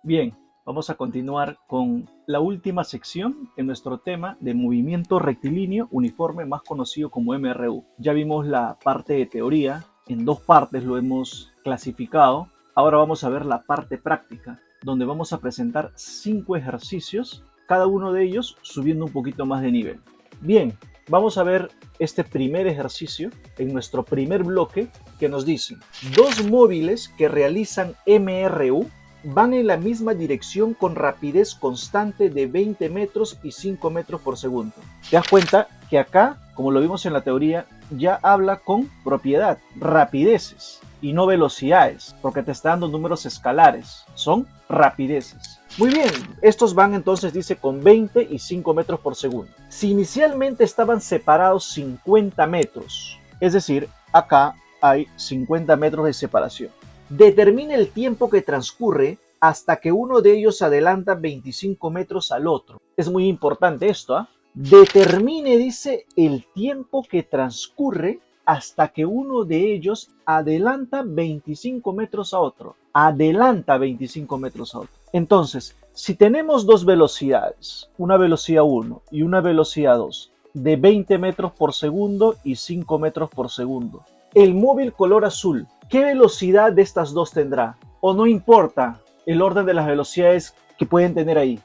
Bien, vamos a continuar con la última sección en nuestro tema de movimiento rectilíneo uniforme, más conocido como MRU. Ya vimos la parte de teoría, en dos partes lo hemos clasificado. Ahora vamos a ver la parte práctica, donde vamos a presentar 5 ejercicios, cada uno de ellos subiendo un poquito más de nivel. Bien, vamos a ver este primer ejercicio en nuestro primer bloque, que nos dice: dos móviles que realizan MRU van en la misma dirección con rapidez constante de 20 metros y 5 metros por segundo. Te das cuenta que acá, como lo vimos en la teoría, ya habla con propiedad, rapideces y no velocidades, porque te está dando números escalares, son rapideces. Muy bien, estos van entonces, dice, con 20 y 5 metros por segundo. Si inicialmente estaban separados 50 metros, es decir, acá hay 50 metros de separación. Determine el tiempo que transcurre hasta que uno de ellos adelanta 25 metros al otro. Es muy importante esto, ¿eh? Determine, dice, el tiempo que transcurre hasta que uno de ellos adelanta 25 metros a otro. Adelanta 25 metros a otro. Entonces, si tenemos dos velocidades, una velocidad 1 y una velocidad 2, de 20 metros por segundo y 5 metros por segundo, el móvil color azul, ¿qué velocidad de estas dos tendrá? ¿O no importa el orden de las velocidades que pueden tener ahí?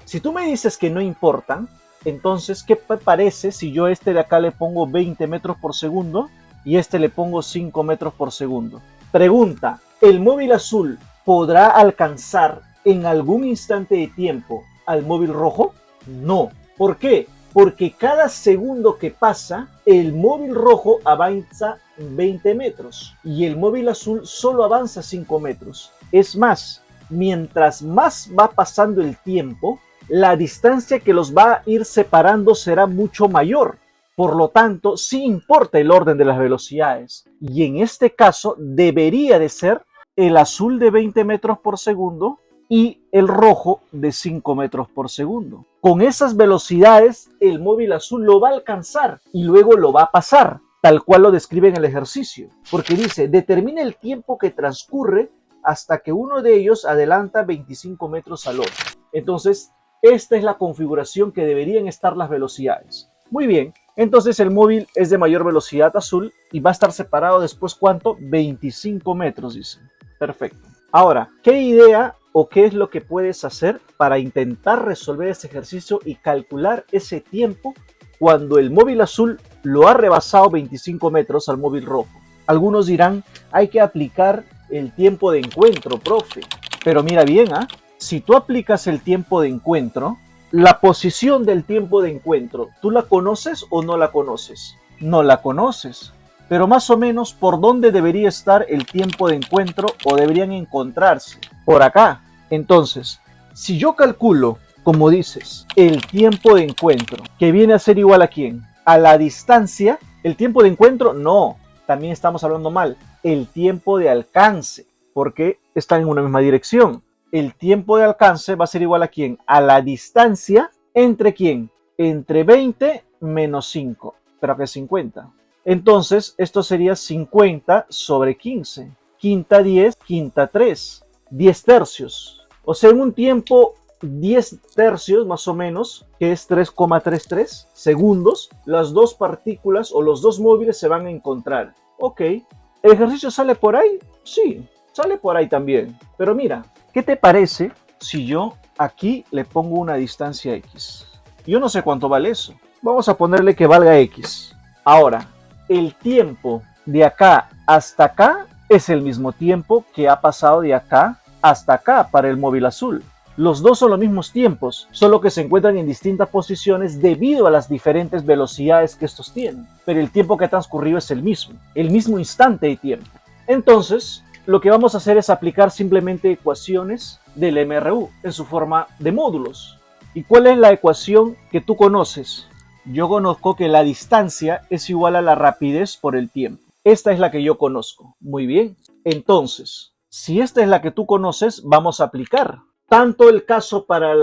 Si tú me dices que no importan, entonces, ¿qué te parece si yo este de acá le pongo 20 metros por segundo y este le pongo 5 metros por segundo? Pregunta, ¿el móvil azul podrá alcanzar en algún instante de tiempo al móvil rojo? No. ¿Por qué? Porque cada segundo que pasa, el móvil rojo avanza 20 metros y el móvil azul solo avanza 5 metros. Es más, mientras más va pasando el tiempo, la distancia que los va a ir separando será mucho mayor. Por lo tanto, sí importa el orden de las velocidades. Y en este caso, debería de ser el azul de 20 metros por segundo y el rojo de 5 metros por segundo. Con esas velocidades, el móvil azul lo va a alcanzar y luego lo va a pasar, tal cual lo describe en el ejercicio. Porque dice, determina el tiempo que transcurre hasta que uno de ellos adelanta 25 metros al otro. Entonces, esta es la configuración que deberían estar las velocidades. Muy bien, entonces el móvil es de mayor velocidad azul y va a estar separado después, ¿cuánto? 25 metros, dice. Perfecto. Ahora, ¿qué idea o qué es lo que puedes hacer para intentar resolver ese ejercicio y calcular ese tiempo cuando el móvil azul lo ha rebasado 25 metros al móvil rojo? Algunos dirán, hay que aplicar el tiempo de encuentro, profe. Pero mira bien, si tú aplicas el tiempo de encuentro, la posición del tiempo de encuentro, ¿tú la conoces o no la conoces? No la conoces. Pero más o menos, ¿por dónde debería estar el tiempo de encuentro o deberían encontrarse? Por acá. Entonces, si yo calculo, como dices, el tiempo de encuentro, que viene a ser igual a ¿quién? A la distancia. El tiempo de encuentro, no. También estamos hablando mal. El tiempo de alcance, porque están en una misma dirección. El tiempo de alcance va a ser igual a ¿quién? A la distancia entre ¿quién? Entre 20 menos 5, pero que es 50. Entonces, esto sería 50 sobre 15. Quinta 10, quinta 3. 10 tercios. O sea, en un tiempo 10 tercios más o menos, que es 3,33 segundos, las dos partículas o los dos móviles se van a encontrar. Ok, ¿el ejercicio sale por ahí? Sí, sale por ahí también. Pero mira, ¿qué te parece si yo aquí le pongo una distancia X? Yo no sé cuánto vale eso. Vamos a ponerle que valga X. Ahora, el tiempo de acá hasta acá es el mismo tiempo que ha pasado de acá hasta acá para el móvil azul. Los dos son los mismos tiempos, solo que se encuentran en distintas posiciones debido a las diferentes velocidades que estos tienen. Pero el tiempo que ha transcurrido es el mismo instante de tiempo. Entonces, lo que vamos a hacer es aplicar simplemente ecuaciones del MRU en su forma de módulos. ¿Y cuál es la ecuación que tú conoces? Yo conozco que la distancia es igual a la rapidez por el tiempo. Esta es la que yo conozco. Muy bien. Entonces, si esta es la que tú conoces, vamos a aplicar tanto el caso para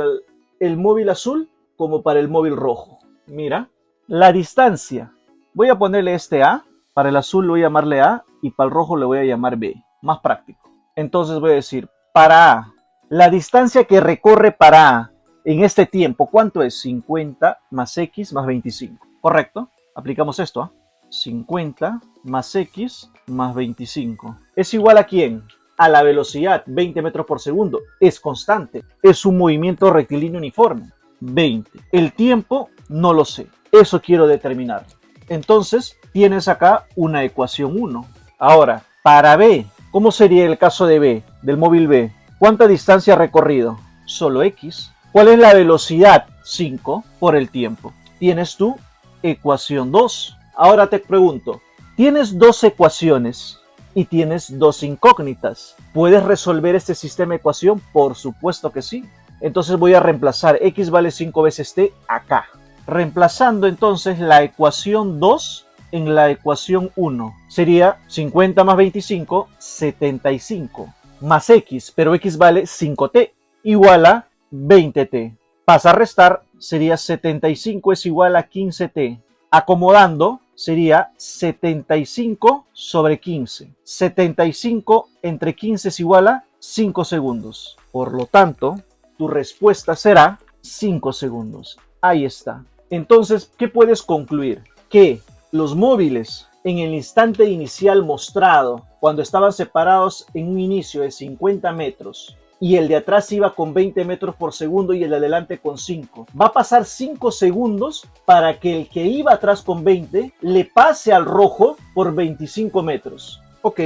el móvil azul como para el móvil rojo. Mira, la distancia. Voy a ponerle este A, para el azul le voy a llamarle A y para el rojo le voy a llamar B, más práctico. Entonces voy a decir, para A, la distancia que recorre para A en este tiempo, ¿cuánto es? 50 más X más 25, ¿correcto? Aplicamos esto, ¿eh? 50 más X más 25. ¿Es igual a quién? A la velocidad, 20 metros por segundo. Es constante. Es un movimiento rectilíneo uniforme. 20. El tiempo, no lo sé. Eso quiero determinar. Entonces, tienes acá una ecuación 1. Ahora, para B, ¿cómo sería el caso de B, del móvil B? ¿Cuánta distancia ha recorrido? Solo X. ¿Cuál es la velocidad? 5 por el tiempo. Tienes tu ecuación 2. Ahora te pregunto, tienes dos ecuaciones y tienes dos incógnitas. ¿Puedes resolver este sistema de ecuación? Por supuesto que sí. Entonces voy a reemplazar x vale 5 veces t acá. Reemplazando entonces la ecuación 2 en la ecuación 1. Sería 50 más 25, 75. Más x, pero x vale 5t, igual a 20t. Pasa a restar, sería 75 es igual a 15t. Acomodando, sería 75 sobre 15. 75 entre 15 es igual a 5 segundos. Por lo tanto, tu respuesta será 5 segundos. Ahí está. Entonces, ¿qué puedes concluir? Que los móviles en el instante inicial mostrado, cuando estaban separados en un inicio de 50 metros, y el de atrás iba con 20 metros por segundo y el de adelante con 5. Va a pasar 5 segundos para que el que iba atrás con 20 le pase al rojo por 25 metros. Ok,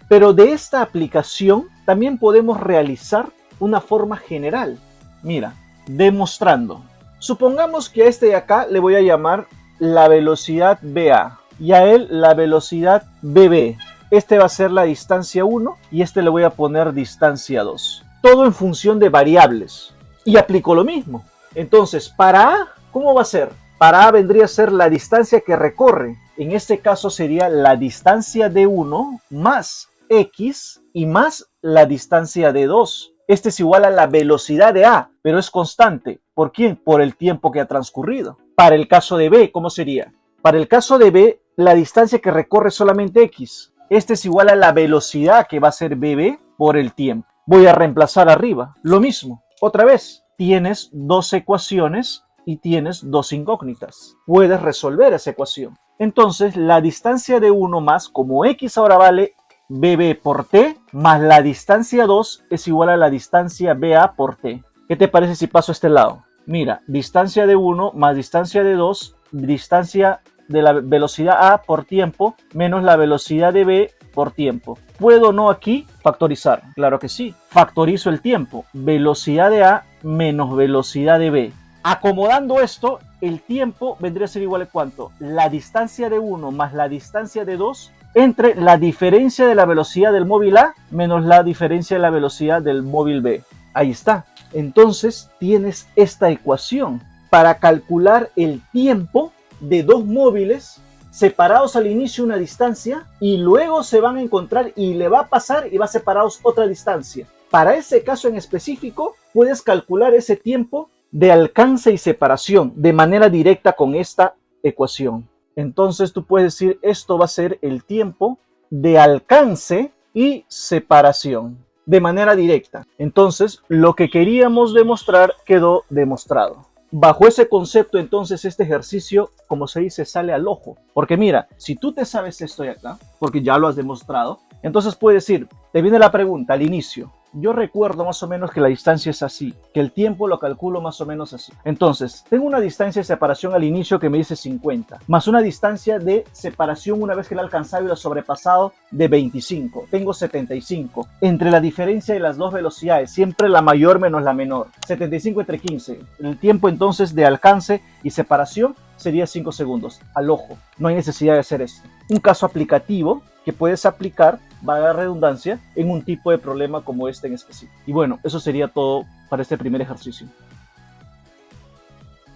pero de esta aplicación también podemos realizar una forma general. Mira, demostrando. Supongamos que a este de acá le voy a llamar la velocidad BA y a él la velocidad BB. Este va a ser la distancia 1 y este le voy a poner distancia 2. Todo en función de variables. Y aplico lo mismo. Entonces, para A, ¿cómo va a ser? Para A vendría a ser la distancia que recorre. En este caso sería la distancia de 1 más X y más la distancia de 2. Este es igual a la velocidad de A, pero es constante. ¿Por quién? Por el tiempo que ha transcurrido. Para el caso de B, ¿cómo sería? Para el caso de B, la distancia que recorre es solamente X. Este es igual a la velocidad que va a ser BB por el tiempo. Voy a reemplazar arriba. Lo mismo. Otra vez, tienes dos ecuaciones y tienes dos incógnitas. Puedes resolver esa ecuación. Entonces, la distancia de 1 más, como X ahora vale BB por T, más la distancia 2 es igual a la distancia BA por T. ¿Qué te parece si paso a este lado? Mira, distancia de 1 más distancia de 2, distancia de la velocidad A por tiempo, menos la velocidad de B por tiempo. ¿Puedo o no aquí factorizar? Claro que sí. Factorizo el tiempo. Velocidad de A menos velocidad de B. Acomodando esto, el tiempo vendría a ser igual a ¿cuánto? La distancia de 1 más la distancia de 2 entre la diferencia de la velocidad del móvil A menos la diferencia de la velocidad del móvil B. Ahí está. Entonces tienes esta ecuación para calcular el tiempo de dos móviles separados al inicio una distancia y luego se van a encontrar y le va a pasar y va a separados otra distancia. Para ese caso en específico, puedes calcular ese tiempo de alcance y separación de manera directa con esta ecuación. Entonces tú puedes decir, esto va a ser el tiempo de alcance y separación de manera directa. Entonces, lo que queríamos demostrar quedó demostrado. Bajo ese concepto, entonces, este ejercicio, como se dice, sale al ojo. Porque mira, si tú te sabes esto de acá, porque ya lo has demostrado, entonces puedes decir, te viene la pregunta al inicio. Yo recuerdo más o menos que la distancia es así, que el tiempo lo calculo más o menos así. Entonces, tengo una distancia de separación al inicio que me dice 50, más una distancia de separación una vez que la he alcanzado y la he sobrepasado de 25. Tengo 75. Entre la diferencia de las dos velocidades, siempre la mayor menos la menor. 75 entre 15. El tiempo entonces de alcance y separación sería 5 segundos. Al ojo, no hay necesidad de hacer esto. Un caso aplicativo que puedes aplicar, valga la redundancia, en un tipo de problema como este en específico. Y bueno, eso sería todo para este primer ejercicio.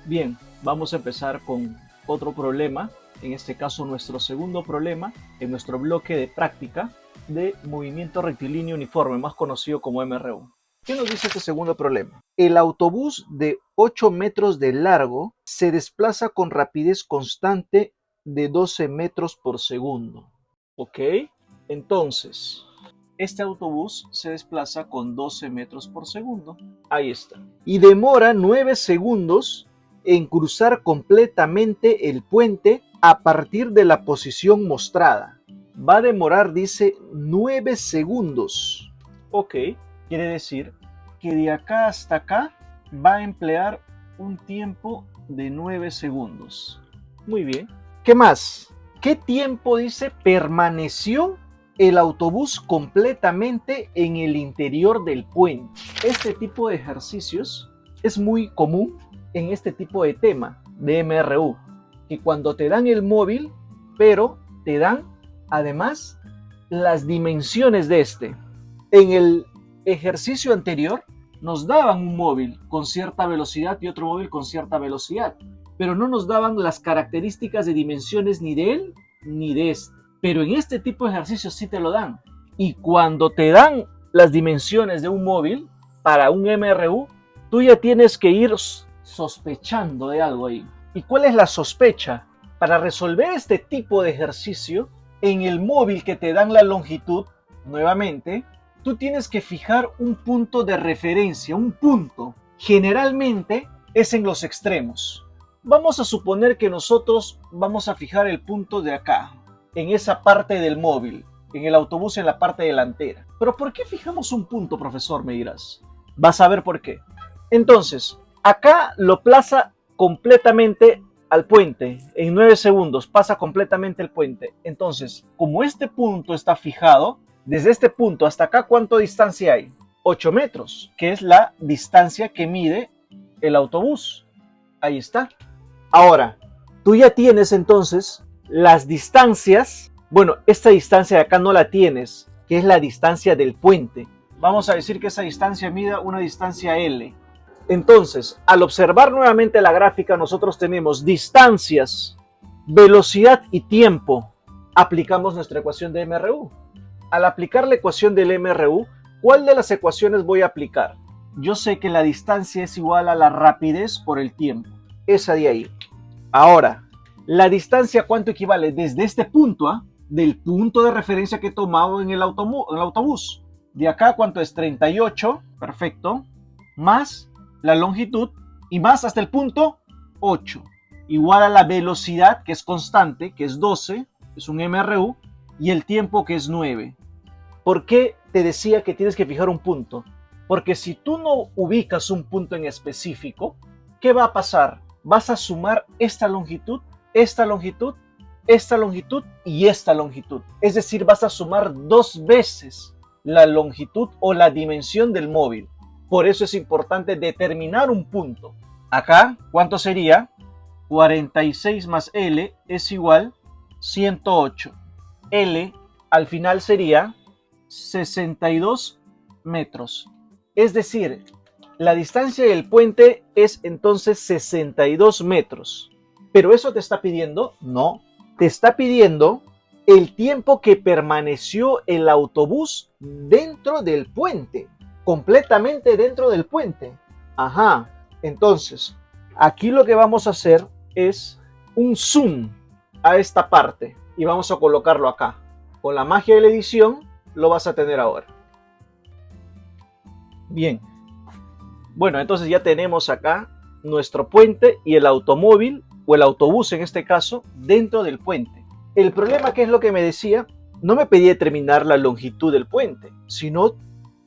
Bien, vamos a empezar con otro problema, en este caso nuestro segundo problema en nuestro bloque de práctica de movimiento rectilíneo uniforme, más conocido como MRU. ¿Qué nos dice este segundo problema? El autobús de 8 metros de largo se desplaza con rapidez constante de 12 metros por segundo. ¿Ok? Entonces, este autobús se desplaza con 12 metros por segundo. Ahí está. Y demora 9 segundos en cruzar completamente el puente a partir de la posición mostrada. Va a demorar, dice, 9 segundos. Ok, quiere decir que de acá hasta acá va a emplear un tiempo de 9 segundos. Muy bien. ¿Qué más? ¿Qué tiempo, dice, permaneció el autobús completamente en el interior del puente? Este tipo de ejercicios es muy común en este tipo de tema de MRU, que cuando te dan el móvil, pero te dan además las dimensiones de este. En el ejercicio anterior nos daban un móvil con cierta velocidad y otro móvil con cierta velocidad, pero no nos daban las características de dimensiones ni de él ni de este. Pero en este tipo de ejercicios sí te lo dan. Y cuando te dan las dimensiones de un móvil para un MRU, tú ya tienes que ir sospechando de algo ahí. ¿Y cuál es la sospecha? Para resolver este tipo de ejercicio, en el móvil que te dan la longitud, nuevamente, tú tienes que fijar un punto de referencia, un punto. Generalmente es en los extremos. Vamos a suponer que nosotros vamos a fijar el punto de acá, en esa parte del móvil, en el autobús en la parte delantera. ¿Pero por qué fijamos un punto, profesor? Me dirás. Vas a ver por qué. Entonces, acá lo plaza completamente al puente. En 9 segundos pasa completamente el puente. Entonces, como este punto está fijado, desde este punto hasta acá, ¿cuánto distancia hay? 8 metros, que es la distancia que mide el autobús. Ahí está. Ahora, tú ya tienes entonces las distancias. Bueno, esta distancia de acá no la tienes, que es la distancia del puente. Vamos a decir que esa distancia mida una distancia L. Entonces, al observar nuevamente la gráfica, nosotros tenemos distancias, velocidad y tiempo. Aplicamos nuestra ecuación de MRU. Al aplicar la ecuación del MRU, ¿cuál de las ecuaciones voy a aplicar? Yo sé que la distancia es igual a la rapidez por el tiempo. Esa de ahí. Ahora, la distancia, ¿cuánto equivale? Desde este punto, del punto de referencia que he tomado en el autobús. De acá, ¿cuánto es? 38, perfecto, más la longitud y más hasta el punto 8, igual a la velocidad, que es constante, que es 12, es un MRU, y el tiempo, que es 9. ¿Por qué te decía que tienes que fijar un punto? Porque si tú no ubicas un punto en específico, ¿qué va a pasar? Vas a sumar esta longitud, esta longitud, esta longitud y esta longitud. Es decir, vas a sumar 2 veces la longitud o la dimensión del móvil. Por eso es importante determinar un punto. Acá, ¿cuánto sería? 46 más L es igual a 108. L al final sería 62 metros. Es decir, la distancia del puente es entonces 62 metros. ¿Pero eso te está pidiendo? No. Te está pidiendo el tiempo que permaneció el autobús dentro del puente. Completamente dentro del puente. Ajá. Entonces, aquí lo que vamos a hacer es un zoom a esta parte. Y vamos a colocarlo acá. Con la magia de la edición, lo vas a tener ahora. Bien. Bueno, entonces ya tenemos acá nuestro puente y el automóvil, o el autobús en este caso, dentro del puente. El problema, que es lo que me decía, no me pedía determinar la longitud del puente, sino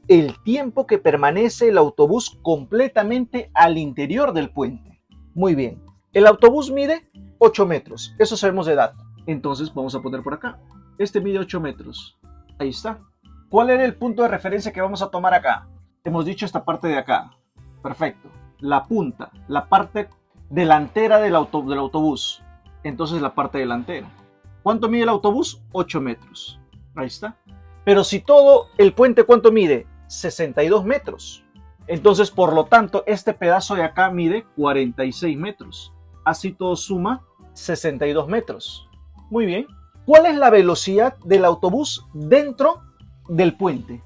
el tiempo que permanece el autobús completamente al interior del puente. Muy bien. El autobús mide 8 metros. Eso sabemos de dato. Entonces vamos a poner por acá. Este mide 8 metros. Ahí está. ¿Cuál era el punto de referencia que vamos a tomar acá? Hemos dicho esta parte de acá. Perfecto. La punta, la parte delantera del autobús. Entonces la parte delantera. ¿Cuánto mide el autobús? 8 metros. Ahí está. Pero si todo el puente, ¿cuánto mide? 62 metros. Entonces, por lo tanto, este pedazo de acá mide 46 metros. Así todo suma 62 metros. Muy bien. ¿Cuál es la velocidad del autobús dentro del puente?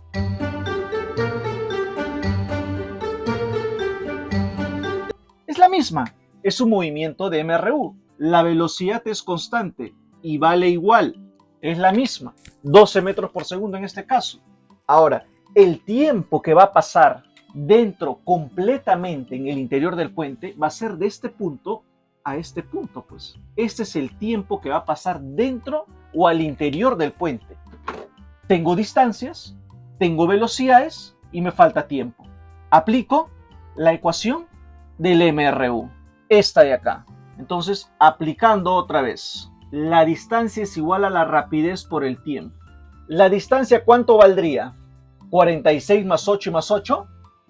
misma, es un movimiento de MRU. La velocidad es constante y vale igual, es la misma, 12 metros por segundo en este caso. Ahora, el tiempo que va a pasar dentro completamente en el interior del puente va a ser de este punto a este punto, pues. Este es el tiempo que va a pasar dentro o al interior del puente. Tengo distancias, tengo velocidades y me falta tiempo. Aplico la ecuación del MRU, esta de acá. Entonces, aplicando otra vez, la distancia es igual a la rapidez por el tiempo. ¿La distancia cuánto valdría? ¿46 más 8 y más 8?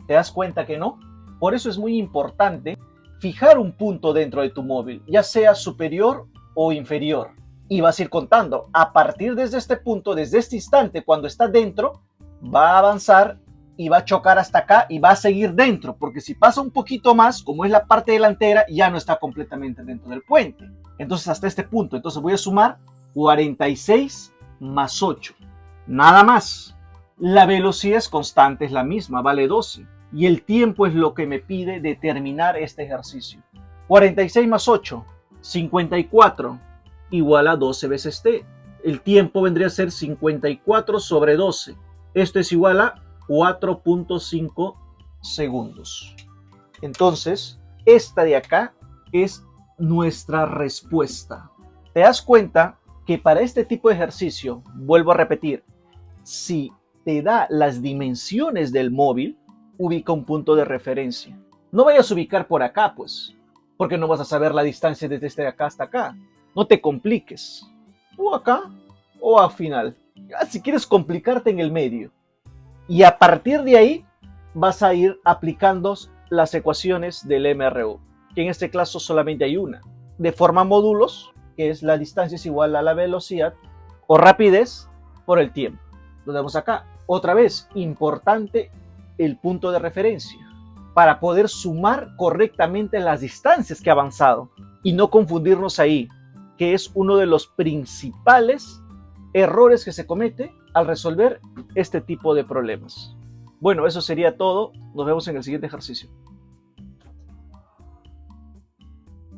¿Te das cuenta que no? Por eso es muy importante fijar un punto dentro de tu móvil, ya sea superior o inferior. Y vas a ir contando. A partir desde este punto, desde este instante, cuando está dentro, va a avanzar y va a chocar hasta acá y va a seguir dentro, porque si pasa un poquito más, como es la parte delantera, ya no está completamente dentro del puente. Entonces hasta este punto, entonces voy a sumar 46 más 8. Nada más. La velocidad es constante, es la misma, vale 12. Y el tiempo es lo que me pide determinar este ejercicio. 46 más 8, 54, igual a 12 veces t. El tiempo vendría a ser 54 sobre 12. Esto es igual a 4.5 segundos. Entonces, esta de acá es nuestra respuesta. ¿Te das cuenta que para este tipo de ejercicio, vuelvo a repetir, si te da las dimensiones del móvil, ubica un punto de referencia? No vayas a ubicar por acá, pues, porque no vas a saber la distancia desde acá hasta acá. No te compliques. O acá o al final. Si quieres complicarte en el medio. Y a partir de ahí vas a ir aplicando las ecuaciones del MRU, que en este caso solamente hay una. De forma módulos, que es la distancia es igual a la velocidad o rapidez por el tiempo. Lo damos acá. Otra vez, importante el punto de referencia para poder sumar correctamente las distancias que ha avanzado y no confundirnos ahí, que es uno de los principales errores que se comete al resolver este tipo de problemas. Bueno, eso sería todo. Nos vemos en el siguiente ejercicio.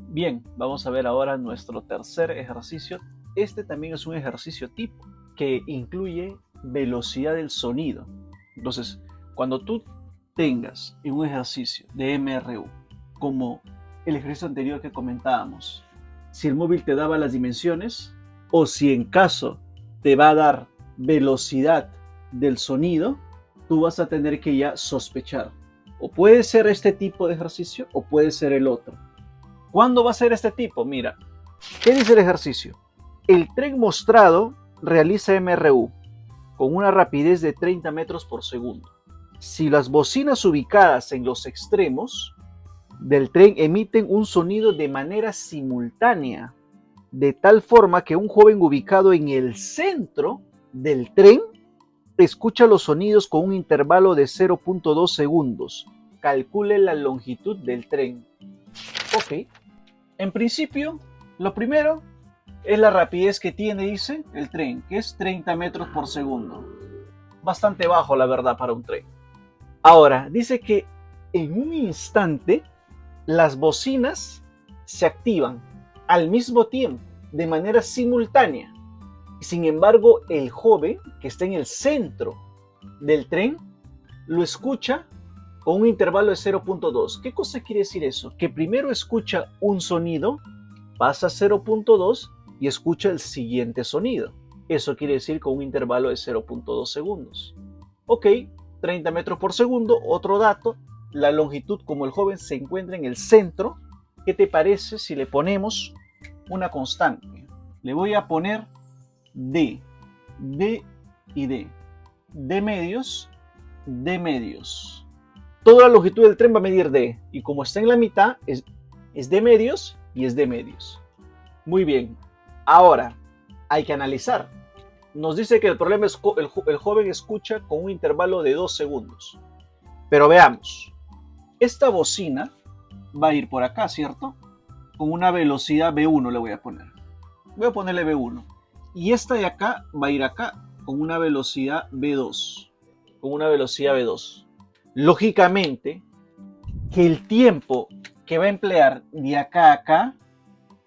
Bien, vamos a ver ahora nuestro tercer ejercicio. Este también es un ejercicio tipo que incluye velocidad del sonido. Entonces, cuando tú tengas en un ejercicio de MRU, como el ejercicio anterior que comentábamos, si el móvil te daba las dimensiones o si en caso te va a dar velocidad del sonido, tú vas a tener que ya sospechar. O puede ser este tipo de ejercicio o puede ser el otro. ¿Cuándo va a ser este tipo? Mira, ¿qué dice el ejercicio? El tren mostrado realiza MRU con una rapidez de 30 metros por segundo. Si las bocinas ubicadas en los extremos del tren emiten un sonido de manera simultánea, de tal forma que un joven ubicado en el centro del tren escucha los sonidos con un intervalo de 0.2 segundos. Calcule la longitud del tren. Ok. En principio, lo primero es la rapidez que tiene, dice, el tren, que es 30 metros por segundo. Bastante bajo, la verdad, para un tren. Ahora, dice que en un instante las bocinas se activan al mismo tiempo, de manera simultánea. Sin embargo, el joven que está en el centro del tren lo escucha con un intervalo de 0.2. ¿Qué cosa quiere decir eso? Que primero escucha un sonido, pasa a 0.2 y escucha el siguiente sonido. Eso quiere decir con un intervalo de 0.2 segundos. Ok, 30 metros por segundo, otro dato, la longitud como el joven se encuentra en el centro. ¿Qué te parece si le ponemos una constante? Le voy a poner D y D. D medios, D medios. Toda la longitud del tren va a medir D, y como está en la mitad, es D medios y es D medios. Muy bien, ahora hay que analizar. Nos dice que el problema es el joven escucha con un intervalo de 2 segundos. Pero veamos, esta bocina va a ir por acá, ¿cierto? Con una velocidad V1 le voy a poner. Voy a ponerle V1. Y esta de acá va a ir acá con una velocidad V2. Con una velocidad V2. Lógicamente, que el tiempo que va a emplear de acá a acá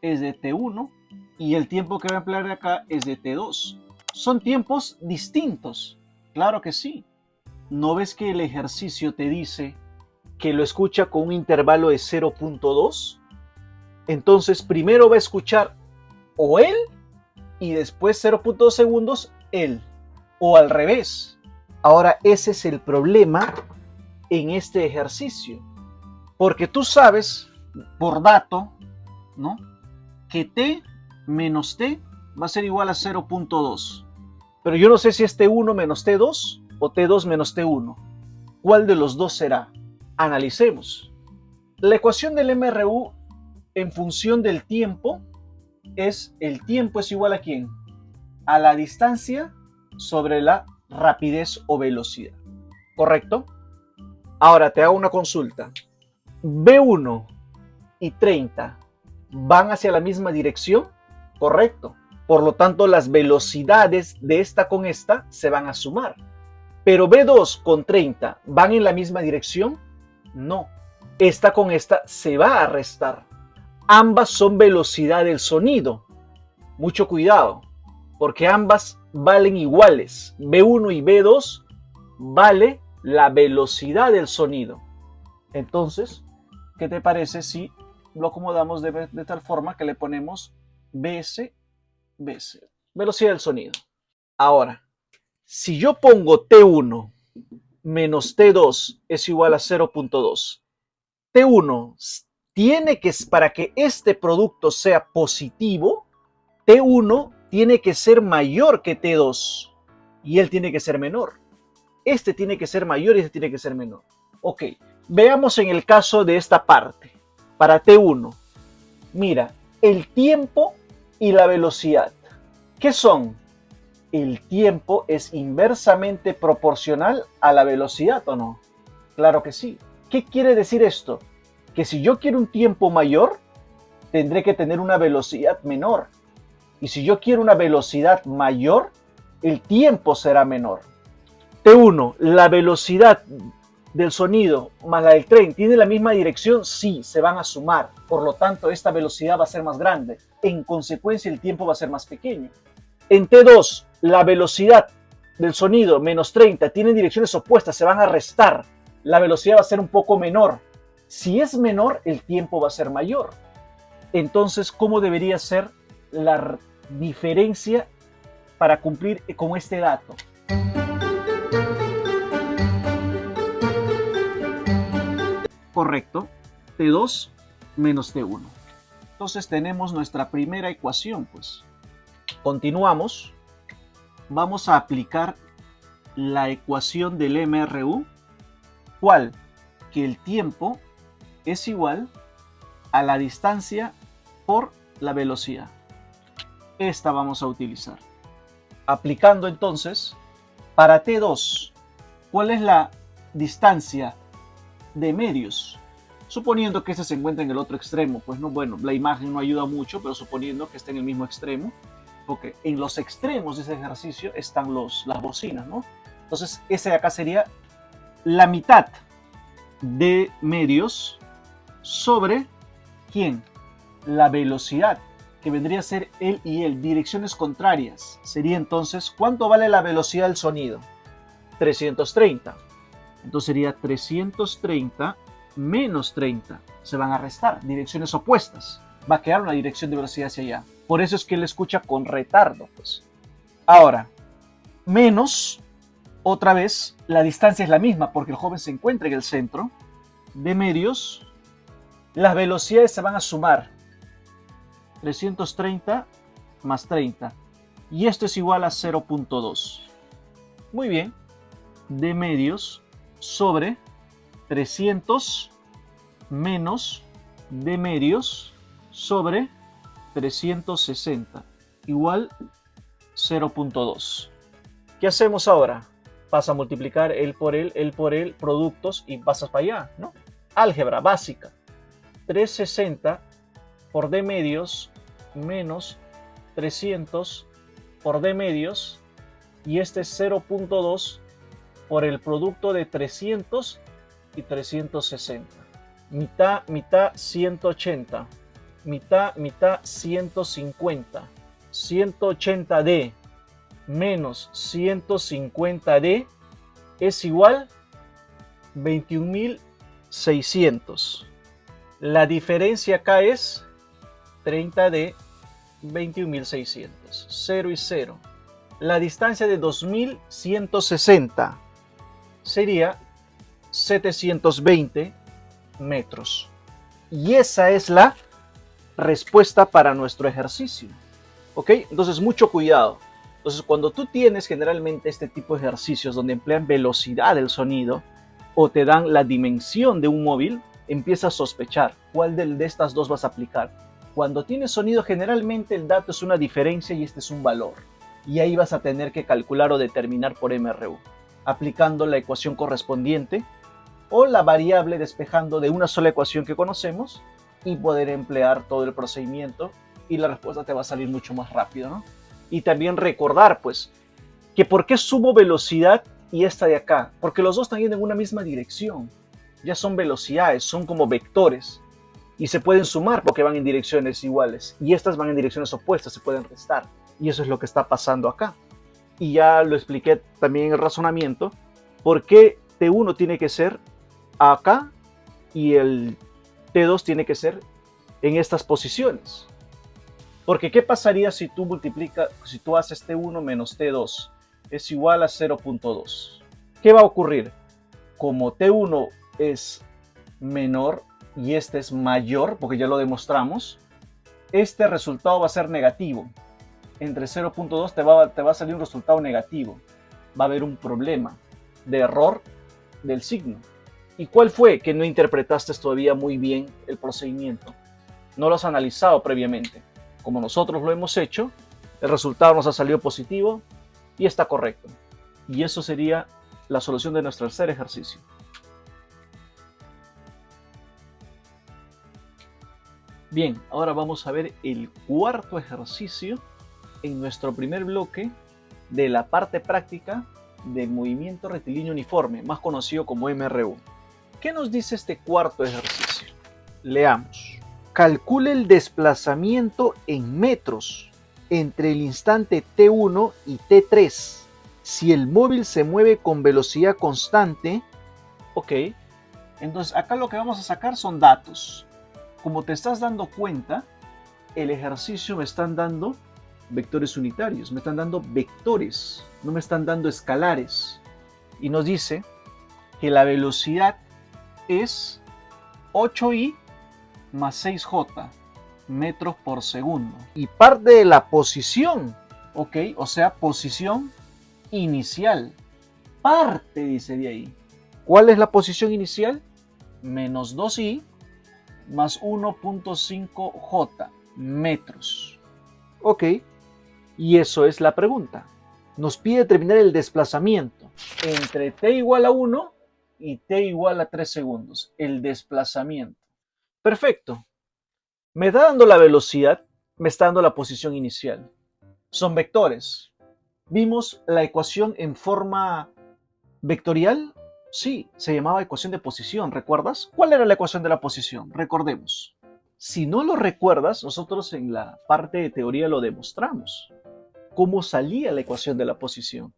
es de T1 y el tiempo que va a emplear de acá es de T2. Son tiempos distintos, claro que sí. ¿No ves que el ejercicio te dice que lo escucha con un intervalo de 0.2? Entonces primero va a escuchar o él y después 0.2 segundos él, o al revés. Ahora ese es el problema en este ejercicio, porque tú sabes por dato, ¿no?, que t menos t va a ser igual a 0.2, pero yo no sé si es t1 menos t2 o t2 menos t1. ¿Cuál de los dos será? Analicemos. La ecuación del MRU en función del tiempo es el tiempo es igual a ¿quién? A la distancia sobre la rapidez o velocidad. ¿Correcto? Ahora te hago una consulta. B1 y 30 van hacia la misma dirección. Correcto. Por lo tanto, las velocidades de esta con esta se van a sumar. Pero B2 con 30 van en la misma dirección. No. Esta con esta se va a restar. Ambas son velocidad del sonido. Mucho cuidado, porque ambas valen iguales. B1 y B2 vale la velocidad del sonido. Entonces, ¿qué te parece si lo acomodamos de tal forma que le ponemos BS, BS, velocidad del sonido? Ahora, si yo pongo T1 menos T2 es igual a 0.2, T1 tiene que, para que este producto sea positivo, T1 tiene que ser mayor que T2 y él tiene que ser menor. Este tiene que ser mayor y este tiene que ser menor. Ok, veamos en el caso de esta parte. Para T1, mira, el tiempo y la velocidad. ¿Qué son? El tiempo es inversamente proporcional a la velocidad, ¿o no? Claro que sí. ¿Qué quiere decir esto? Que si yo quiero un tiempo mayor, tendré que tener una velocidad menor. Y si yo quiero una velocidad mayor, el tiempo será menor. T1, la velocidad del sonido más la del tren, ¿tiene la misma dirección? Sí, se van a sumar. Por lo tanto, esta velocidad va a ser más grande. En consecuencia, el tiempo va a ser más pequeño. En T2, la velocidad del sonido menos 30 tienen direcciones opuestas, se van a restar. La velocidad va a ser un poco menor. Si es menor, el tiempo va a ser mayor. Entonces, ¿cómo debería ser la diferencia para cumplir con este dato? Correcto, T2 menos T1. Entonces tenemos nuestra primera ecuación, pues. Continuamos. Vamos a aplicar la ecuación del MRU, ¿cuál? Que el tiempo es igual a la distancia por la velocidad. Esta vamos a utilizar. Aplicando entonces, para T2, ¿cuál es la distancia de medios? Suponiendo que este se encuentra en el otro extremo, pues no, bueno, la imagen no ayuda mucho, pero suponiendo que esté en el mismo extremo, porque en los extremos de ese ejercicio están las bocinas, ¿no? Entonces, ese de acá sería la mitad de medios sobre, ¿quién? La velocidad, que vendría a ser él y él, direcciones contrarias. Sería entonces, ¿cuánto vale la velocidad del sonido? 330. Entonces sería 330 menos 30. Se van a restar, direcciones opuestas. Va a quedar una dirección de velocidad hacia allá. Por eso es que él escucha con retardo, pues. Ahora, menos, otra vez, la distancia es la misma porque el joven se encuentra en el centro de medios. Las velocidades se van a sumar. 330 más 30. Y esto es igual a 0.2. Muy bien. De medios sobre 300 menos de medios sobre 360 igual 0.2. ¿Qué hacemos ahora? Vas a multiplicar él por él, productos y pasas para allá, ¿no? Álgebra básica. 360 por d medios menos 300 por d medios y este es 0.2 por el producto de 300 y 360. mitad, mitad 180, mitad, mitad 150, 180D menos 150D es igual 21.600. La diferencia acá es 30D 21.600, 0 y 0. La distancia de 2.160 sería 720 metros. Y esa es la respuesta para nuestro ejercicio. ¿Ok? Entonces, mucho cuidado. Entonces, cuando tú tienes generalmente este tipo de ejercicios donde emplean velocidad del sonido o te dan la dimensión de un móvil, empiezas a sospechar cuál de estas dos vas a aplicar. Cuando tienes sonido, generalmente el dato es una diferencia y este es un valor. Y ahí vas a tener que calcular o determinar por MRU, aplicando la ecuación correspondiente o la variable despejando de una sola ecuación que conocemos y poder emplear todo el procedimiento y la respuesta te va a salir mucho más rápido, ¿no? Y también recordar, pues, que por qué sumo velocidad y esta de acá, porque los dos están yendo en una misma dirección. Ya son velocidades, son como vectores y se pueden sumar porque van en direcciones iguales y estas van en direcciones opuestas, se pueden restar. Y eso es lo que está pasando acá. Y ya lo expliqué también en el razonamiento, por qué T1 tiene que ser acá y el T2 tiene que ser en estas posiciones. Porque ¿qué pasaría si tú si tú haces T1 menos T2? Es igual a 0.2. ¿Qué va a ocurrir? Como T1 es menor y este es mayor, porque ya lo demostramos, este resultado va a ser negativo. Entre 0.2 te va a salir un resultado negativo. Va a haber un problema de error del signo. ¿Y cuál fue? Que no interpretaste todavía muy bien el procedimiento. No lo has analizado previamente. Como nosotros lo hemos hecho, el resultado nos ha salido positivo y está correcto. Y eso sería la solución de nuestro tercer ejercicio. Bien, ahora vamos a ver el cuarto ejercicio en nuestro primer bloque de la parte práctica del movimiento rectilíneo uniforme, más conocido como MRU. ¿Qué nos dice este cuarto ejercicio? Leamos. Calcule el desplazamiento en metros entre el instante T1 y T3. Si el móvil se mueve con velocidad constante, ok, entonces acá lo que vamos a sacar son datos. Como te estás dando cuenta, el ejercicio me están dando vectores unitarios, me están dando vectores, no me están dando escalares. Y nos dice que la velocidad es 8i más 6j metros por segundo. Y parte de la posición, ok, o sea, posición inicial. Parte, dice de ahí. ¿Cuál es la posición inicial? Menos 2i más 1.5j metros. Ok, y eso es la pregunta. Nos pide determinar el desplazamiento entre t igual a 1 y t igual a 3 segundos. El desplazamiento. Perfecto. Me está dando la velocidad, me está dando la posición inicial. Son vectores. ¿Vimos la ecuación en forma vectorial? Sí, se llamaba ecuación de posición, ¿recuerdas? ¿Cuál era la ecuación de la posición? Recordemos. Si no lo recuerdas, nosotros en la parte de teoría lo demostramos. ¿Cómo salía la ecuación de la posición?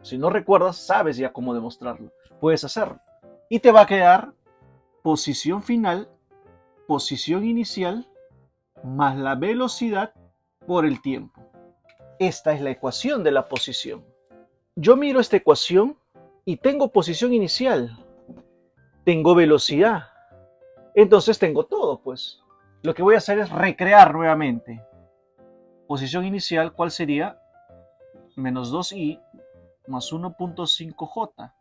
Si no recuerdas, sabes ya cómo demostrarlo. Puedes hacerlo. Y te va a quedar posición final, posición inicial, más la velocidad por el tiempo. Esta es la ecuación de la posición. Yo miro esta ecuación y tengo posición inicial, tengo velocidad, entonces tengo todo, pues. Lo que voy a hacer es recrear nuevamente. Posición inicial, ¿cuál sería? Menos 2i más 1.5j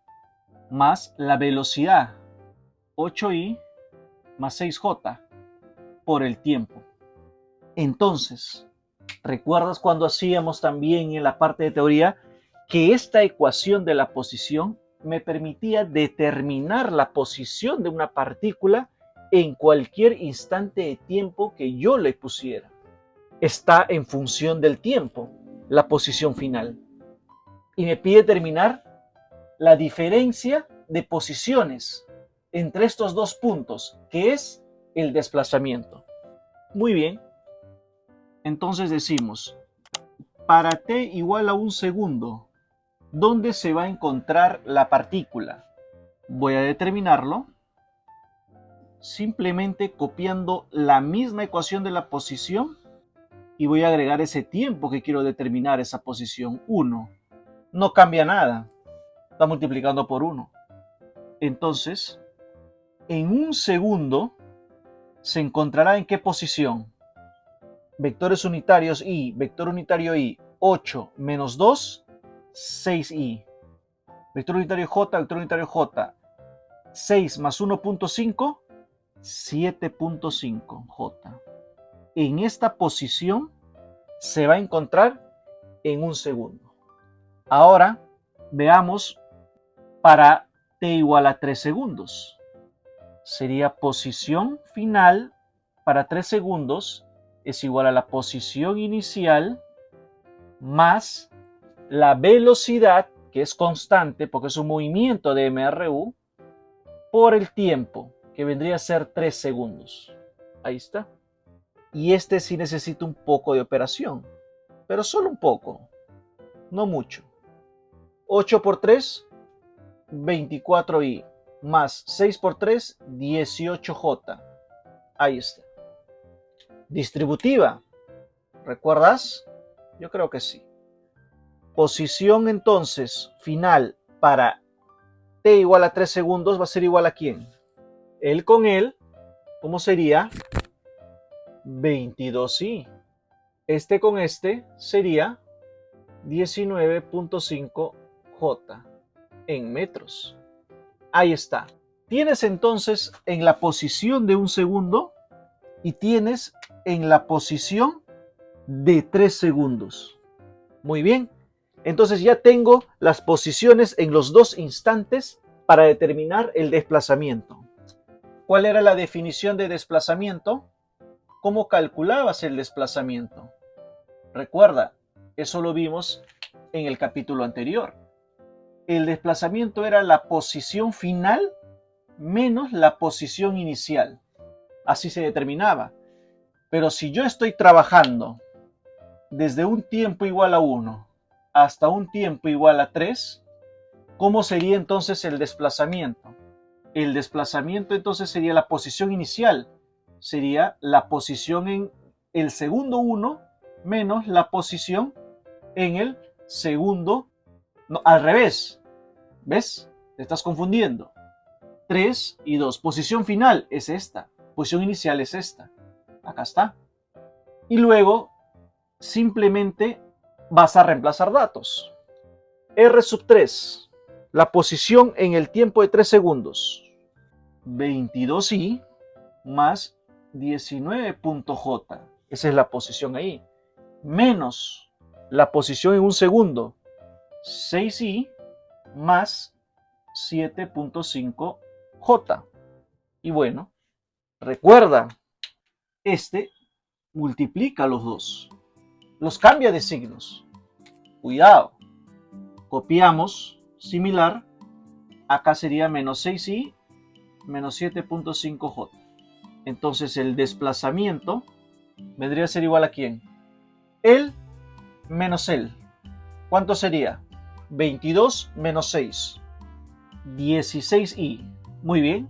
más la velocidad, 8i más 6j por el tiempo. Entonces, ¿recuerdas cuando hacíamos también en la parte de teoría que esta ecuación de la posición me permitía determinar la posición de una partícula en cualquier instante de tiempo que yo le pusiera? Está en función del tiempo, la posición final. Y me pide determinar la diferencia de posiciones entre estos dos puntos, que es el desplazamiento. Muy bien. Entonces decimos, para t igual a 1 segundo, ¿dónde se va a encontrar la partícula? Voy a determinarlo simplemente copiando la misma ecuación de la posición y voy a agregar ese tiempo que quiero determinar esa posición, 1. No cambia nada, está multiplicando por 1. Entonces, en 1 segundo se encontrará en qué posición. Vectores unitarios y vector unitario y, 8 menos 2, 6i. Vector unitario j, vector unitario j, 6 más 1.5, 7.5 j. En esta posición se va a encontrar en 1 segundo. Ahora veamos para t igual a 3 segundos. Sería posición final para 3 segundos es igual a la posición inicial más la velocidad, que es constante porque es un movimiento de MRU, por el tiempo, que vendría a ser 3 segundos. Ahí está. Y este sí necesita un poco de operación, pero solo un poco, no mucho. 8 por 3, 24i, más 6 por 3, 18j. Ahí está. Distributiva, ¿recuerdas? Yo creo que sí. Posición entonces final para t igual a 3 segundos va a ser igual a ¿quién? Él con él, ¿cómo sería? 22i. Este con este sería 19.5 j en metros. Ahí está. Tienes entonces en la posición de 1 segundo y tienes en la posición de 3 segundos. Muy bien. Entonces ya tengo las posiciones en los dos instantes para determinar el desplazamiento. ¿Cuál era la definición de desplazamiento? ¿Cómo calculabas el desplazamiento? Recuerda, eso lo vimos en el capítulo anterior. El desplazamiento era la posición final menos la posición inicial. Así se determinaba. Pero si yo estoy trabajando desde un tiempo igual a 1 hasta un tiempo igual a 3, ¿cómo sería entonces el desplazamiento? El desplazamiento entonces sería la posición inicial. Sería la posición en el segundo 1 menos la posición en el segundo. No, al revés. ¿Ves? Te estás confundiendo. 3 y 2. Posición final es esta. Posición inicial es esta. Acá está. Y luego simplemente vas a reemplazar datos. R sub 3. La posición en el tiempo de 3 segundos. 22i más 19.j. Esa es la posición ahí. Menos la posición en 1 segundo. 6i más 7.5j. Y bueno, recuerda, este multiplica los dos. Los cambia de signos. Cuidado. Copiamos, similar. Acá sería menos 6i menos 7.5j. Entonces el desplazamiento vendría a ser igual a ¿quién? Él menos él. ¿Cuánto sería? 22 menos 6. 16i. Muy bien.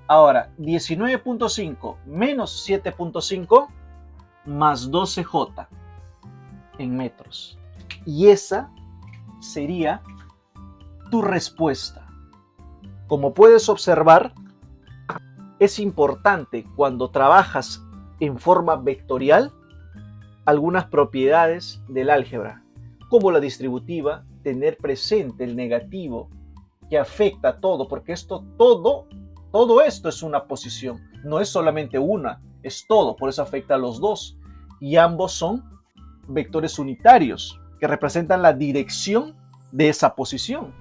Ahora, 19.5 menos 7.5 más 12j en metros. Y esa sería tu respuesta. Como puedes observar, es importante cuando trabajas en forma vectorial algunas propiedades del álgebra, como la distributiva, tener presente el negativo que afecta a todo, porque todo esto es una posición, no es solamente una, es todo, por eso afecta a los dos, y ambos son vectores unitarios que representan la dirección de esa posición.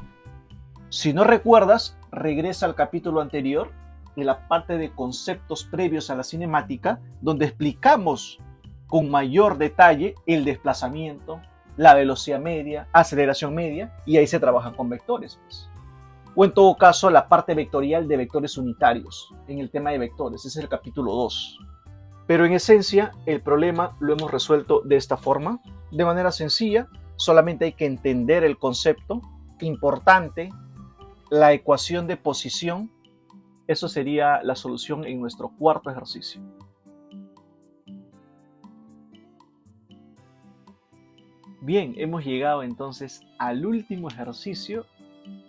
Si no recuerdas, regresa al capítulo anterior en la parte de conceptos previos a la cinemática, donde explicamos con mayor detalle el desplazamiento, la velocidad media, aceleración media, y ahí se trabajan con vectores. o en todo caso la parte vectorial de vectores unitarios, en el tema de vectores, ese es el capítulo 2. Pero en esencia, el problema lo hemos resuelto de esta forma, de manera sencilla, solamente hay que entender el concepto importante, la ecuación de posición. Eso sería la solución en nuestro cuarto ejercicio. Bien, hemos llegado entonces al último ejercicio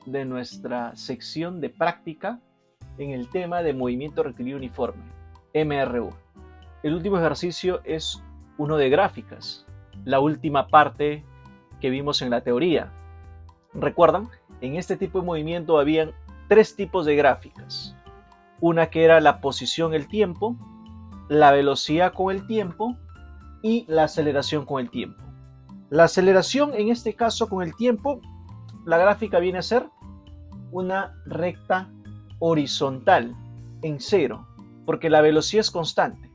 de nuestra sección de práctica en el tema de movimiento rectilíneo uniforme, MRU. El último ejercicio es uno de gráficas, la última parte que vimos en la teoría. ¿Recuerdan? En este tipo de movimiento habían tres tipos de gráficas. Una que era la posición, el tiempo, la velocidad con el tiempo y la aceleración con el tiempo. La aceleración, en este caso con el tiempo, la gráfica viene a ser una recta horizontal en cero, porque la velocidad es constante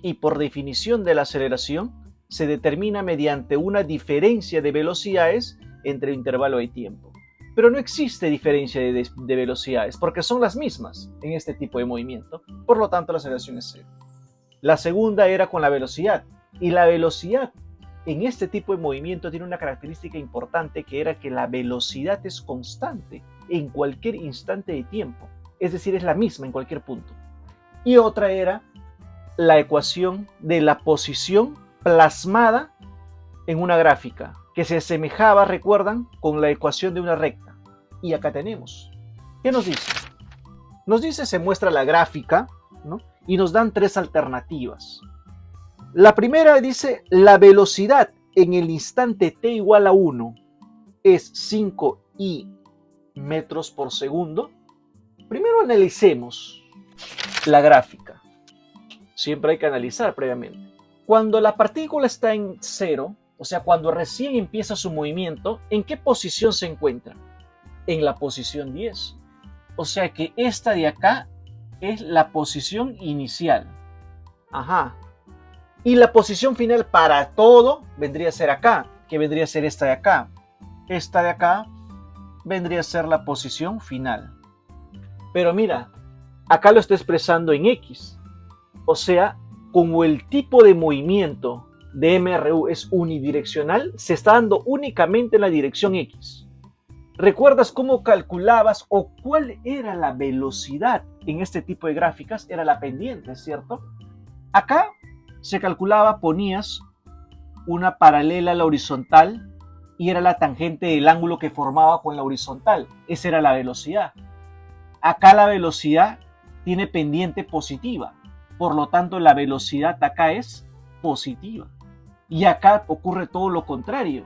y por definición de la aceleración se determina mediante una diferencia de velocidades entre el intervalo de tiempo. Pero no existe diferencia de velocidades porque son las mismas en este tipo de movimiento, por lo tanto la aceleración es cero. La segunda era con la velocidad, y la velocidad en este tipo de movimiento tiene una característica importante, que era que la velocidad es constante en cualquier instante de tiempo, es decir, es la misma en cualquier punto. Y otra era la ecuación de la posición plasmada en una gráfica, que se asemejaba, recuerdan, con la ecuación de una recta. Y acá tenemos. ¿Qué nos dice? Nos dice, se muestra la gráfica, ¿no? Y nos dan tres alternativas. La primera dice, la velocidad en el instante t igual a 1 es 5i metros por segundo. Primero analicemos la gráfica. Siempre hay que analizar previamente. Cuando la partícula está en cero, o sea, cuando recién empieza su movimiento, ¿en qué posición se encuentra? En la posición 10. O sea que esta de acá es la posición inicial. Ajá. Y la posición final para todo vendría a ser acá, que vendría a ser esta de acá. Esta de acá vendría a ser la posición final. Pero mira, acá lo está expresando en X. O sea, como el tipo de movimiento de MRU es unidireccional, se está dando únicamente en la dirección X. ¿Recuerdas cómo calculabas o cuál era la velocidad en este tipo de gráficas? Era la pendiente, ¿cierto? Acá se calculaba, ponías una paralela a la horizontal y era la tangente del ángulo que formaba con la horizontal. Esa era la velocidad. Acá la velocidad tiene pendiente positiva. Por lo tanto, la velocidad acá es positiva. Y acá ocurre todo lo contrario.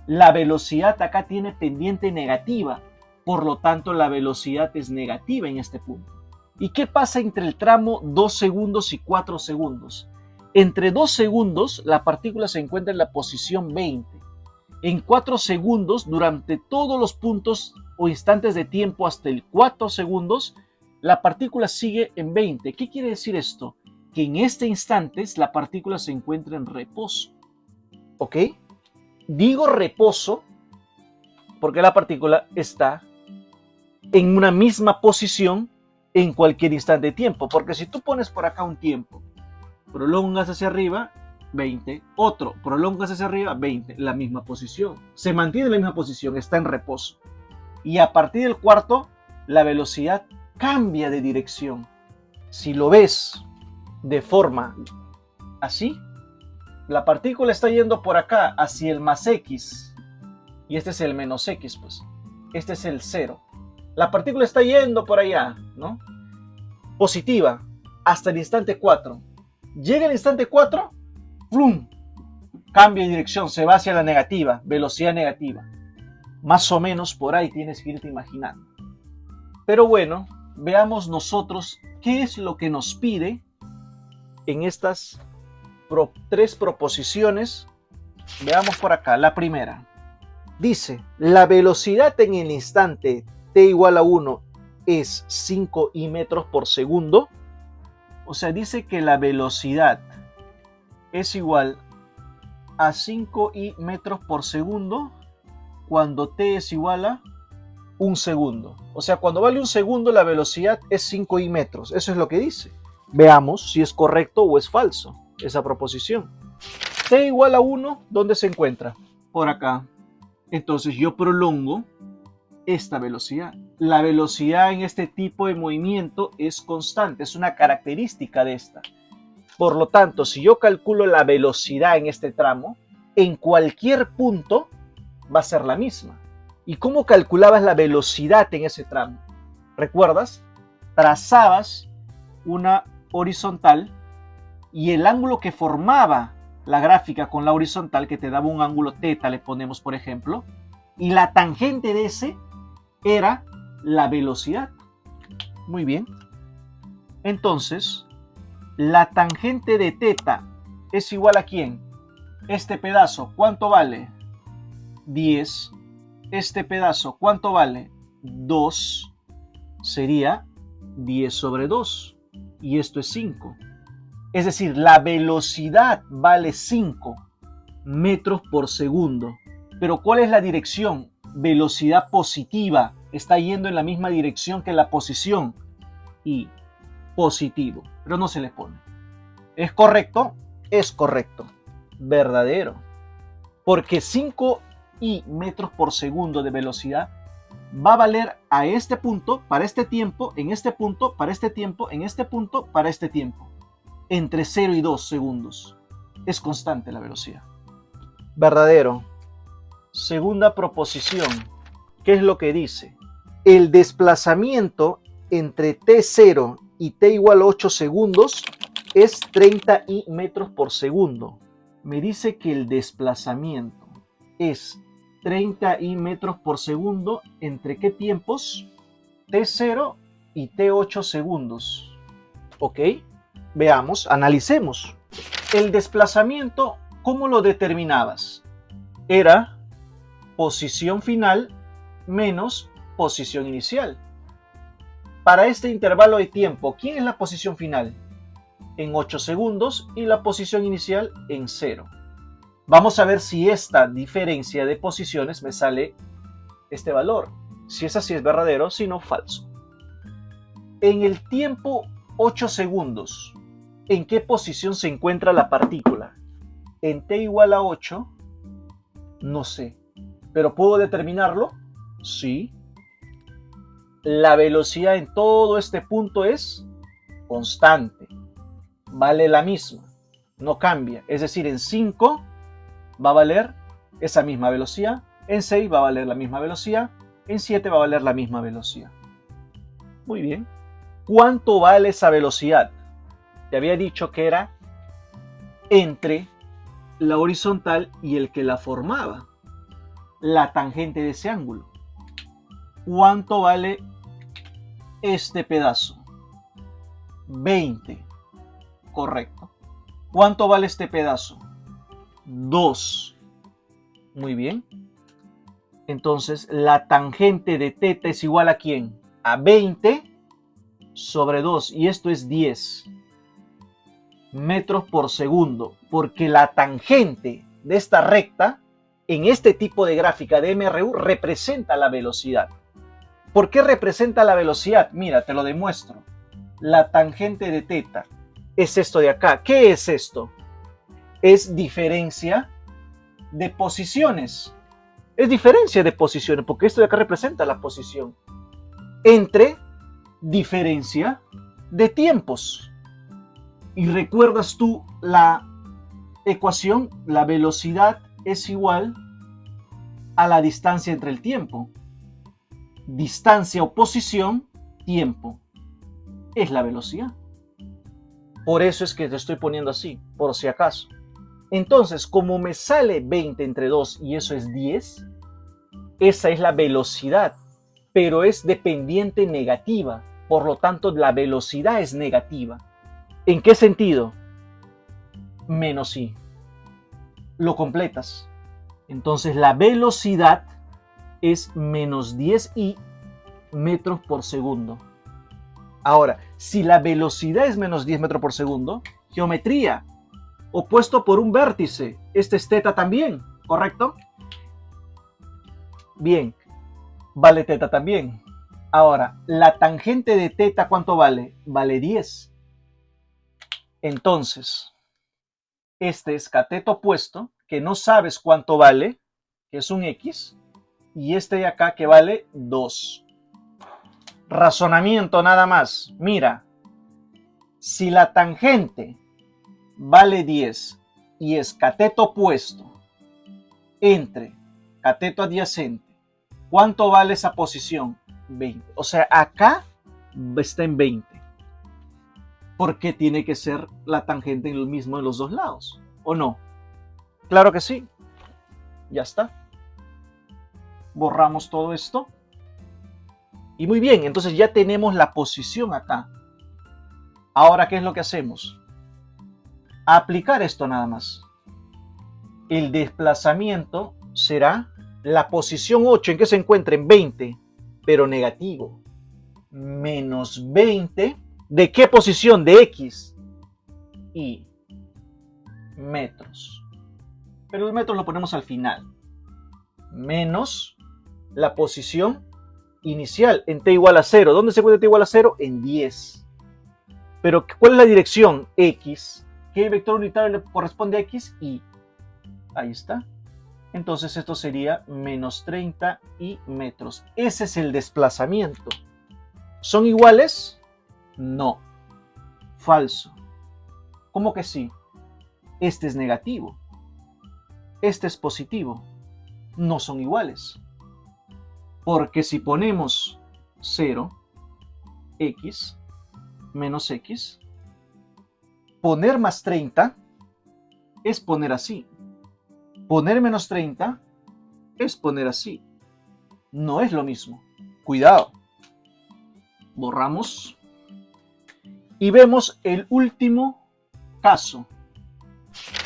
La velocidad acá tiene pendiente negativa. Por lo tanto, la velocidad es negativa en este punto. ¿Y qué pasa entre el tramo 2 segundos y 4 segundos? Entre 2 segundos, la partícula se encuentra en la posición 20. En 4 segundos, durante todos los puntos o instantes de tiempo hasta el 4 segundos, la partícula sigue en 20. ¿Qué quiere decir esto? Que en este instante la partícula se encuentra en reposo. ¿Ok? Digo reposo porque la partícula está en una misma posición en cualquier instante de tiempo. Porque si tú pones por acá un tiempo, prolongas hacia arriba, 20, otro, prolongas hacia arriba, 20, la misma posición. Se mantiene en la misma posición, está en reposo. Y a partir del cuarto, la velocidad cambia de dirección. Si lo ves de forma así, la partícula está yendo por acá hacia el más X y este es el menos X, pues. Este es el 0. La partícula está yendo por allá, ¿no? Positiva hasta el instante 4. Llega el instante 4, ¡plum! Cambia de dirección, se va hacia la negativa, velocidad negativa. Más o menos por ahí tienes que irte imaginando. Pero bueno, veamos nosotros qué es lo que nos pide en estas tres proposiciones. Veamos por acá, la primera. Dice, la velocidad en el instante t igual a 1 es 5i metros por segundo. O sea, dice que la velocidad es igual a 5i metros por segundo cuando t es igual a un segundo. O sea, cuando vale un segundo, la velocidad es 5i metros. Eso es lo que dice. Veamos si es correcto o es falso esa proposición. T igual a 1, ¿dónde se encuentra? Por acá. Entonces yo prolongo esta velocidad. La velocidad en este tipo de movimiento es constante, es una característica de esta. Por lo tanto, si yo calculo la velocidad en este tramo, en cualquier punto va a ser la misma. ¿Y cómo calculabas la velocidad en ese tramo? ¿Recuerdas? Trazabas una horizontal y el ángulo que formaba la gráfica con la horizontal, que te daba un ángulo θ, le ponemos por ejemplo, y la tangente de ese era la velocidad. Muy bien. Entonces, la tangente de θ es igual a ¿quién? Este pedazo, ¿cuánto vale? 10. Este pedazo, ¿cuánto vale? 2. Sería 10 sobre 2. Y esto es 5. Es decir, la velocidad vale 5 metros por segundo. Pero ¿cuál es la dirección? Velocidad positiva. Está yendo en la misma dirección que la posición. Y positivo. Pero no se le pone. ¿Es correcto? Es correcto. Verdadero. Porque 5i metros por segundo de velocidad va a valer a este punto, para este tiempo, en este punto, para este tiempo, en este punto, para este tiempo. Entre 0 y 2 segundos. Es constante la velocidad. Verdadero. Segunda proposición. ¿Qué es lo que dice? El desplazamiento entre t0 y t igual a 8 segundos es 30i metros por segundo. Me dice que el desplazamiento es 30i metros por segundo. ¿Entre qué tiempos? t0 y t8 segundos. ¿Ok? Veamos, analicemos. El desplazamiento, ¿cómo lo determinabas? Era posición final menos posición inicial. Para este intervalo de tiempo, ¿quién es la posición final? En 8 segundos y la posición inicial en 0. Vamos a ver si esta diferencia de posiciones me sale este valor. Si es así es verdadero, si no falso. En el tiempo 8 segundos, ¿en qué posición se encuentra la partícula? En t igual a 8, no sé. ¿Pero puedo determinarlo? Sí. La velocidad en todo este punto es constante. Vale la misma. No cambia. Es decir, en 5 va a valer esa misma velocidad. En 6 va a valer la misma velocidad. En 7 va a valer la misma velocidad. Muy bien. ¿Cuánto vale esa velocidad? Te había dicho que era entre la horizontal y el que la formaba. La tangente de ese ángulo. ¿Cuánto vale este pedazo? 20. Correcto. ¿Cuánto vale este pedazo? 2. Muy bien. Entonces, la tangente de θ es igual a ¿quién? A 20 sobre 2. Y esto es 10 metros por segundo. Porque la tangente de esta recta, en este tipo de gráfica de MRU, representa la velocidad. ¿Por qué representa la velocidad? Mira, te lo demuestro. La tangente de θ es esto de acá. ¿Qué es esto? Es diferencia de posiciones. Es diferencia de posiciones, porque esto de acá representa la posición. Entre diferencia de tiempos. Y recuerdas tú la ecuación, la velocidad es igual a la distancia entre el tiempo. Distancia o posición, tiempo. Es la velocidad. Por eso es que te estoy poniendo así, por si acaso. Entonces, como me sale 20 entre 2 y eso es 10, esa es la velocidad, pero es dependiente negativa. Por lo tanto, la velocidad es negativa. ¿En qué sentido? Menos i. Lo completas. Entonces, la velocidad es menos 10i metros por segundo. Ahora, si la velocidad es menos 10 metros por segundo, geometría, opuesto por un vértice, este es θ también, ¿correcto? Bien, vale teta también. Ahora, la tangente de teta, ¿cuánto vale? Vale 10. Entonces, este es cateto opuesto, que no sabes cuánto vale, que es un X, y este de acá que vale 2. Razonamiento nada más. Mira, si la tangente vale 10 y es cateto opuesto entre cateto adyacente, ¿cuánto vale esa posición? 20. O sea, acá está en 20. ¿Por qué tiene que ser la tangente en lo mismo en los dos lados? ¿O no? Claro que sí. Ya está. Borramos todo esto. Y muy bien, entonces ya tenemos la posición acá. Ahora, ¿qué es lo que hacemos? Aplicar esto nada más. El desplazamiento será la posición 8 en que se encuentra en 20, pero negativo. Menos 20. ¿De qué posición? De X. Y metros. Pero el metro lo ponemos al final. Menos la posición inicial en t igual a 0. ¿Dónde se encuentra t igual a 0? En 10. Pero ¿cuál es la dirección? X. ¿Qué vector unitario le corresponde a X? Y. Ahí está. Entonces esto sería menos 30 y metros. Ese es el desplazamiento. ¿Son iguales? No. Falso. ¿Cómo que sí? Este es negativo. Este es positivo. No son iguales. Porque si ponemos 0, X, menos X, poner más 30 es poner así. Poner menos 30 es poner así. No es lo mismo. Cuidado. Borramos. Y vemos el último caso.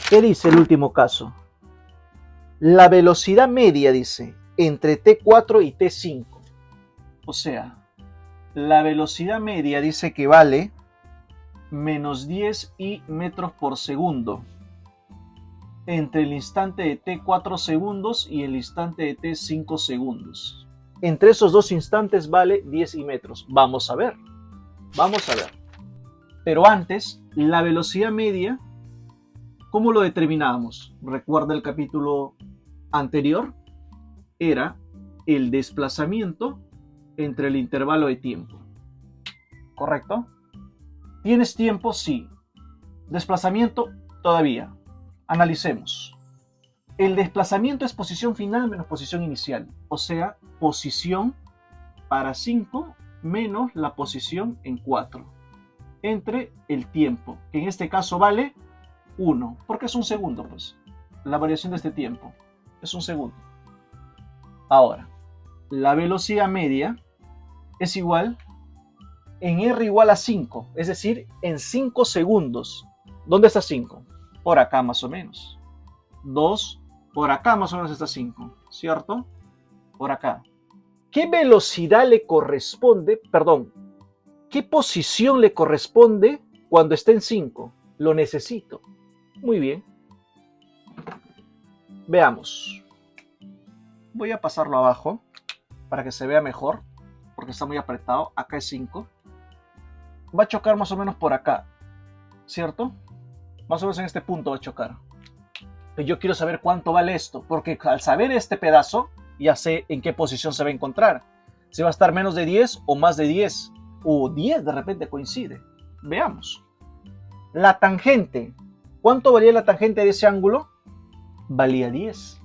¿Qué dice el último caso? La velocidad media, dice, entre T4 y T5. O sea, la velocidad media dice que vale menos 10 y metros por segundo entre el instante de T4 segundos y el instante de T5 segundos. Entre esos dos instantes vale 10 y metros. Vamos a ver. Vamos a ver. Pero antes, la velocidad media, ¿cómo lo determinábamos? Recuerda el capítulo anterior. Era el desplazamiento entre el intervalo de tiempo. ¿Correcto? ¿Tienes tiempo? Sí. Desplazamiento, todavía. Analicemos. El desplazamiento es posición final menos posición inicial. O sea, posición para 5 menos la posición en 4. Entre el tiempo, que en este caso vale 1. Porque es un segundo, pues. La variación de este tiempo es un segundo. Ahora, la velocidad media es igual en R igual a 5, es decir, en 5 segundos. ¿Dónde está 5? Por acá más o menos. 2, por acá más o menos está 5, ¿cierto? Por acá. ¿Qué velocidad le corresponde, perdón, qué posición le corresponde cuando esté en 5? Lo necesito. Muy bien. Veamos. Voy a pasarlo abajo para que se vea mejor, porque está muy apretado. Acá es 5. Va a chocar más o menos por acá, ¿cierto? Más o menos en este punto va a chocar. Pero yo quiero saber cuánto vale esto, porque al saber este pedazo, ya sé en qué posición se va a encontrar. Si va a estar menos de 10 o más de 10, o 10 de repente coincide. Veamos. La tangente. ¿Cuánto valía la tangente de ese ángulo? Valía 10.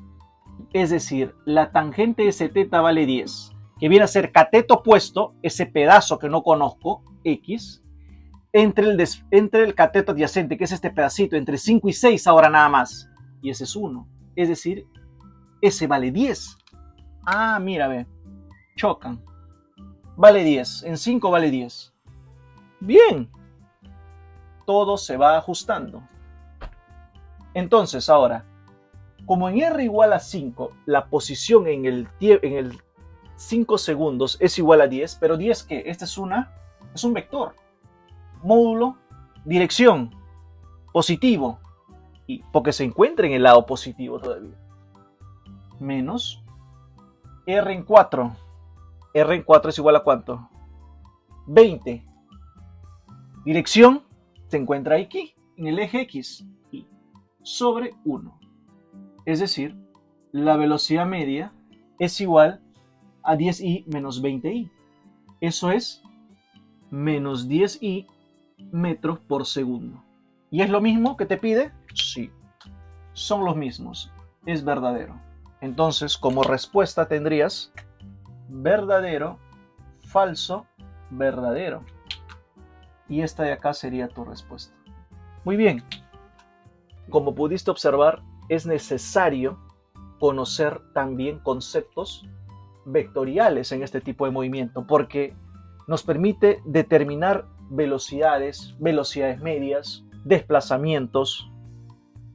Es decir, la tangente de ese teta vale 10, que viene a ser cateto opuesto, ese pedazo que no conozco, X, entre el cateto adyacente, que es este pedacito, entre 5 y 6 ahora nada más, y ese es 1. Es decir, ese vale 10. Ah, mira, ve, chocan. Vale 10, en 5 vale 10. Bien, todo se va ajustando. Entonces, ahora, como en R igual a 5, la posición en el 5 segundos es igual a 10, pero 10 ¿qué? Este es un vector. Módulo, dirección, positivo, y porque se encuentra en el lado positivo todavía. Menos R en 4. R en 4 es igual a ¿cuánto? 20. Dirección se encuentra aquí, en el eje X, y sobre 1. Es decir, la velocidad media es igual a 10i menos 20i. Eso es menos 10i metros por segundo. ¿Y es lo mismo que te pide? Sí, son los mismos. Es verdadero. Entonces, como respuesta tendrías verdadero, falso, verdadero. Y esta de acá sería tu respuesta. Muy bien. Como pudiste observar, es necesario conocer también conceptos vectoriales en este tipo de movimiento, porque nos permite determinar velocidades, velocidades medias, desplazamientos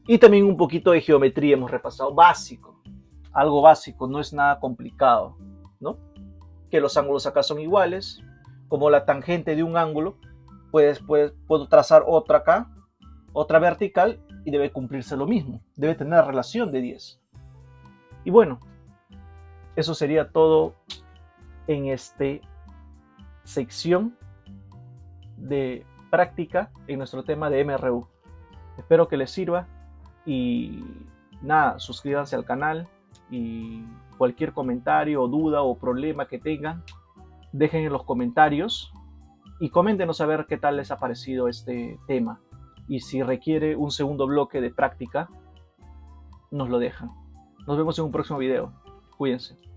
y también un poquito de geometría hemos repasado, básico, algo básico, no es nada complicado, ¿no? Que los ángulos acá son iguales, como la tangente de un ángulo, puedo trazar otra acá, otra vertical y debe cumplirse lo mismo, debe tener relación de 10. Y bueno, eso sería todo en esta sección de práctica en nuestro tema de MRU. Espero que les sirva y nada, suscríbanse al canal y cualquier comentario, duda o problema que tengan, dejen en los comentarios y coméntenos a ver qué tal les ha parecido este tema y si requiere un segundo bloque de práctica, nos lo dejan. Nos vemos en un próximo video. Cuídense.